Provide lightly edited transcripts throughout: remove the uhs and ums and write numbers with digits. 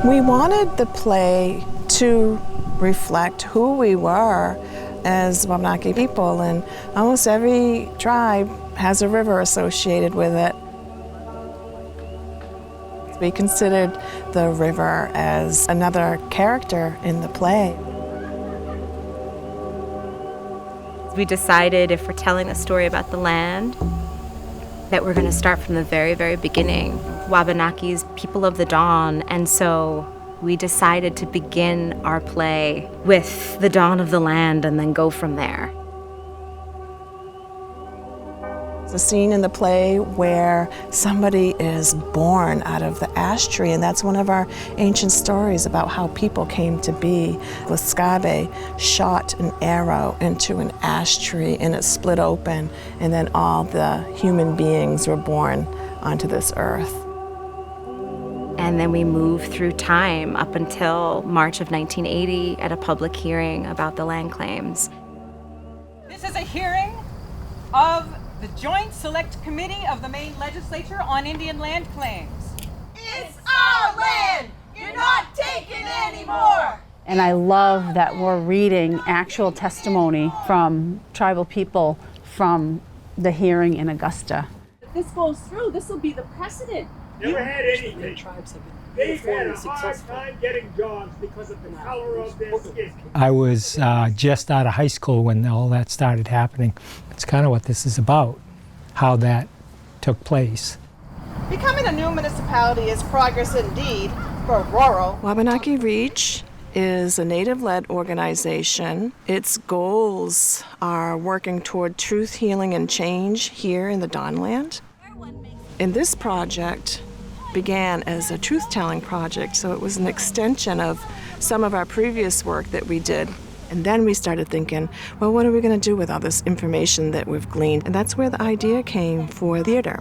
We wanted the play to reflect who we were as Wabanaki people, and almost every tribe has a river associated with it. We considered the river as another character in the play. We decided if we're telling a story about the land, that we're going to start from the very, very beginning. Wabanakis, people of the dawn, and so we decided to begin our play with the dawn of the land and then go from there. There's a scene in the play where somebody is born out of the ash tree, and that's one of our ancient stories about how people came to be. Wascabe shot an arrow into an ash tree and it split open, and then all the human beings were born onto this earth. And then we moved through time up until March of 1980 at a public hearing about the land claims. This is a hearing of the Joint Select Committee of the Maine Legislature on Indian Land Claims. It's our land! You're not taking it anymore! And I love that we're reading actual testimony from tribal people from the hearing in Augusta. If this goes through, this will be the precedent. Never had anything. They've had a hard time getting jobs because of the color of their skin. I was just out of high school when all that started happening. It's kind of what this is about, how that took place. Becoming a new municipality is progress indeed for rural. Wabanaki Reach is a Native-led organization. Its goals are working toward truth, healing, and change here in the Dawnland. And this project began as a truth-telling project, so it was an extension of some of our previous work that we did. And then we started thinking, well, what are we going to do with all this information that we've gleaned? And that's where the idea came for theater.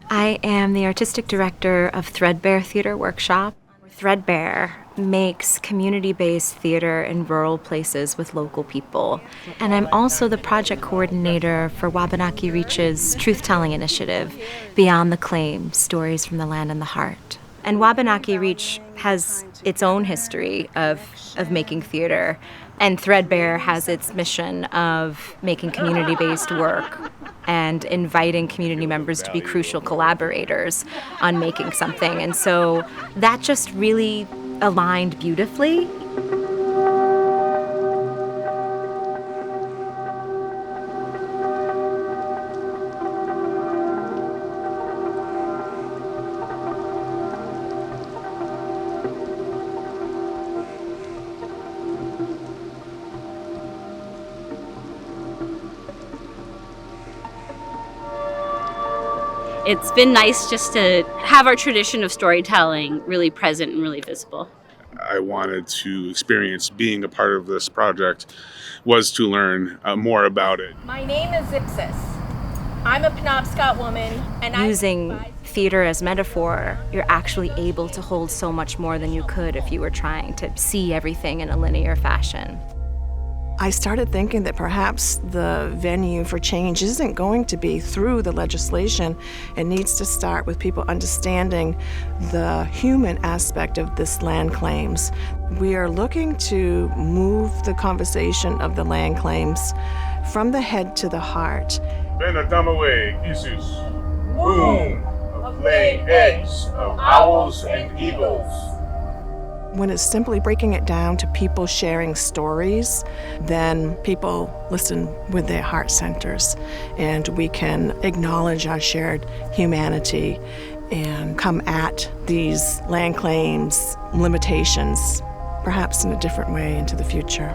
I am the artistic director of Threadbare Theater Workshop. Threadbare makes community-based theater in rural places with local people. And I'm also the project coordinator for Wabanaki Reach's truth-telling initiative, Beyond the Claim, Stories from the Land and the Heart. And Wabanaki Reach has its own history of making theater, and Threadbare has its mission of making community-based work and inviting community members to be crucial collaborators on making something. And so that just really aligned beautifully. It's been nice just to have our tradition of storytelling really present and really visible. I wanted to experience being a part of this project was to learn more about it. My name is Ipsis. I'm a Penobscot woman, and Using theater as metaphor, you're actually able to hold so much more than you could if you were trying to see everything in a linear fashion. I started thinking that perhaps the venue for change isn't going to be through the legislation. It needs to start with people understanding the human aspect of this land claims. We are looking to move the conversation of the land claims from the head to the heart. Benadamawe Isus, womb of laying eggs of owls and eagles. When it's simply breaking it down to people sharing stories, then people listen with their heart centers, and we can acknowledge our shared humanity and come at these land claims limitations perhaps in a different way into the future.